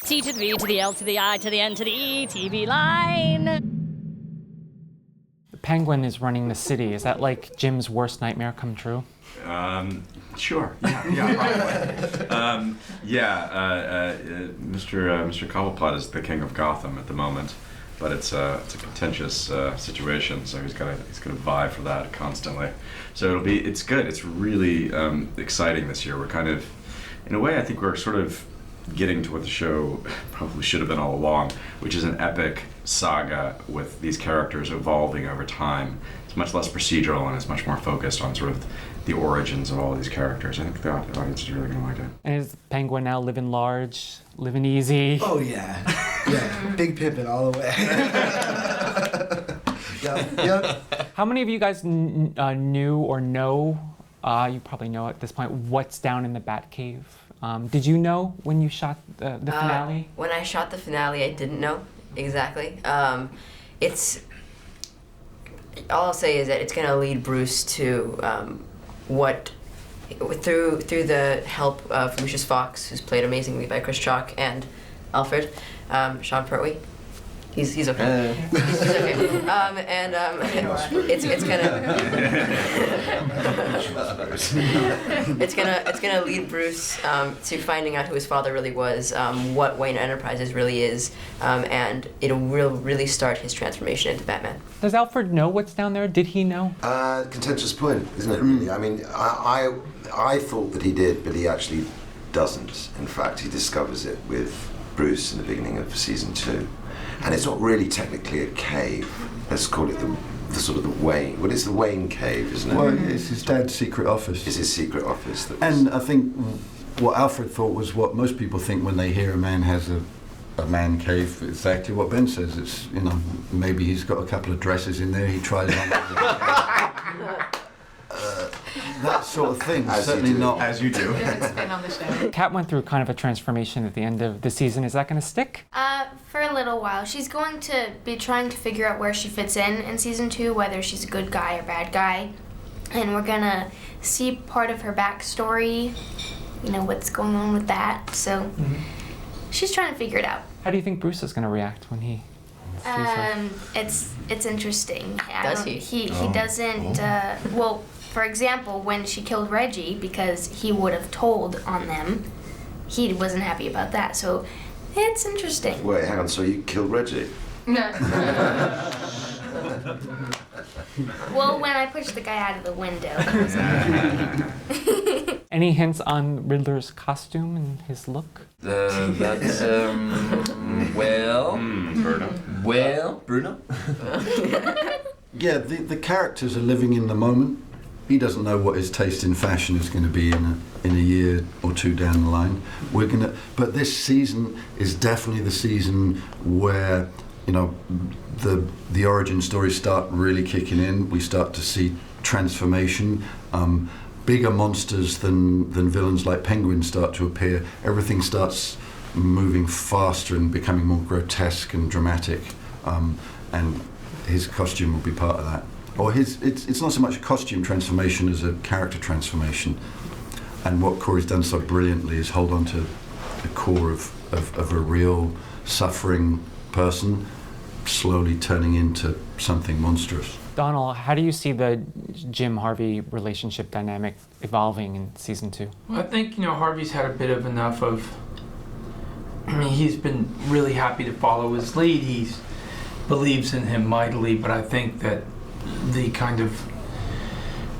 T to the V to the L to the I to the N to the E, TVLine. The Penguin is running the city. Is that like Jim's worst nightmare come true? Sure. Yeah, probably. Mr. Cobblepot is the king of Gotham at the moment, but it's a contentious situation, so he's gonna vie for that constantly. So it's good. It's really exciting this year. We're kind of, in a way, I think we're sort of getting to what the show probably should have been all along, which is an epic saga with these characters evolving over time. It's much less procedural and it's much more focused on sort of the origins of all these characters. I think the audience is really going to like it. And is Penguin now living large, living easy? Oh yeah, yeah, Big Pippin all the way. Yep. How many of you guys knew or know, you probably know at this point, what's down in the Batcave? Did you know when you shot the finale? When I shot the finale, I didn't know exactly. All I'll say is that it's going to lead Bruce to through the help of Lucius Fox, who's played amazingly by Chris Chalk, and Alfred, Sean Pertwee. He's okay. He's okay. It's gonna lead Bruce to finding out who his father really was, what Wayne Enterprises really is, and it will really start his transformation into Batman. Does Alfred know what's down there? Did he know? Contentious point, isn't it, really? I mean, I thought that he did, but he actually doesn't. In fact, he discovers it with Bruce in the beginning of season 2. And it's not really technically a cave. Let's call it the sort of the Wayne. Well, it's the Wayne cave, isn't it? Well, it's his dad's secret office. It's his secret office. And I think what Alfred thought was what most people think when they hear a man has a man cave. Exactly what Ben says. It's, you know, maybe he's got a couple of dresses in there. He tries on. That sort of thing. Certainly not. As you do. It's been on the show. Kat went through kind of a transformation at the end of the season. Is that going to stick? For a little while. She's going to be trying to figure out where she fits in season 2, whether she's a good guy or bad guy. And we're going to see part of her backstory, you know, what's going on with that. So she's trying to figure it out. How do you think Bruce is going to react when he sees her? It's interesting. Does he? He doesn't, well, for example, when she killed Reggie, because he would have told on them, he wasn't happy about that. So it's interesting. Wait, hang on. So you killed Reggie? No. Well, when I pushed the guy out of the window. Any hints on Riddler's costume and his look? That's Bruno. Yeah, the characters are living in the moment. He doesn't know what his taste in fashion is going to be in a year or two down the line. But this season is definitely the season where, you know, the origin stories start really kicking in. We start to see transformation. Bigger monsters than villains like Penguin start to appear. Everything starts moving faster and becoming more grotesque and dramatic. And his costume will be part of that. Or it's not so much a costume transformation as a character transformation. And what Corey's done so brilliantly is hold on to the core of a real suffering person slowly turning into something monstrous. Donald, how do you see the Jim-Harvey relationship dynamic evolving in season 2? Well, I think, you know, Harvey's had a bit of enough of, I mean, he's been really happy to follow his lead. He believes in him mightily, but I think that the kind of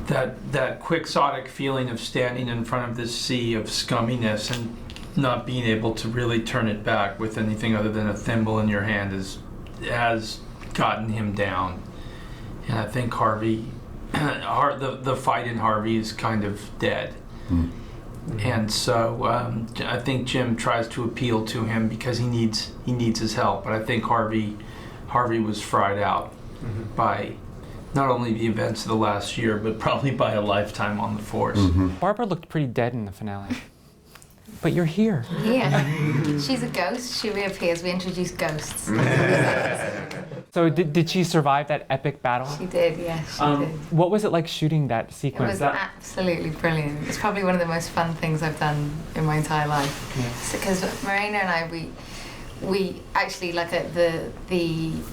that quixotic feeling of standing in front of this sea of scumminess and not being able to really turn it back with anything other than a thimble in your hand has gotten him down. And I think Harvey, the fight in Harvey is kind of dead. And so I think Jim tries to appeal to him because he needs his help. But I think Harvey was fried out by not only the events of the last year, but probably by a lifetime on the force. Barbara looked pretty dead in the finale. But you're here. Yeah. She's a ghost. She reappears. We introduce ghosts. So did she survive that epic battle? She did, yes, she did. What was it like shooting that sequence? It was absolutely brilliant. It's probably one of the most fun things I've done in my entire life. Because Marina and I, we actually like the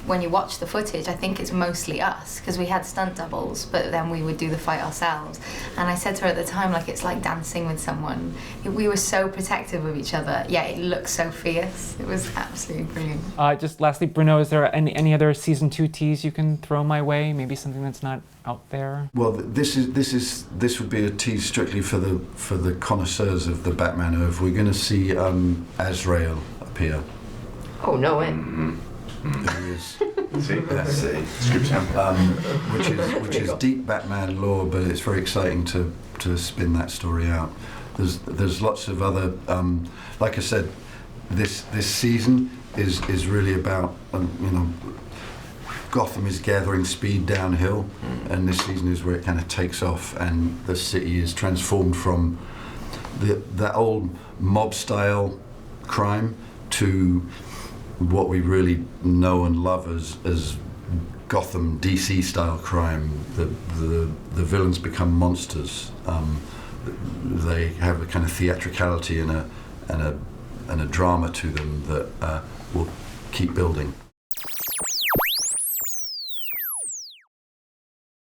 when you watch the footage, I think it's mostly us because we had stunt doubles, but then we would do the fight ourselves. And I said to her at the time, like, it's like dancing with someone. We were so protective of each other. Yeah, it looked so fierce. It was absolutely brilliant. Just lastly, Bruno, is there any other season 2 tease you can throw my way? Maybe something that's not out there. Well, this would be a tease strictly for the connoisseurs of the Batman Earth. We're going to see Azrael appear. Oh, no way. Who is See? Yeah. See? Script tempo. which is deep Batman lore, but it's very exciting to spin that story out. There's lots of other, like I said, this season is really about Gotham is gathering speed downhill, and this season is where it kind of takes off, and the city is transformed from that old mob style crime to what we really know and love as Gotham DC style crime. The villains become monsters. They have a kind of theatricality and a drama to them that will keep building.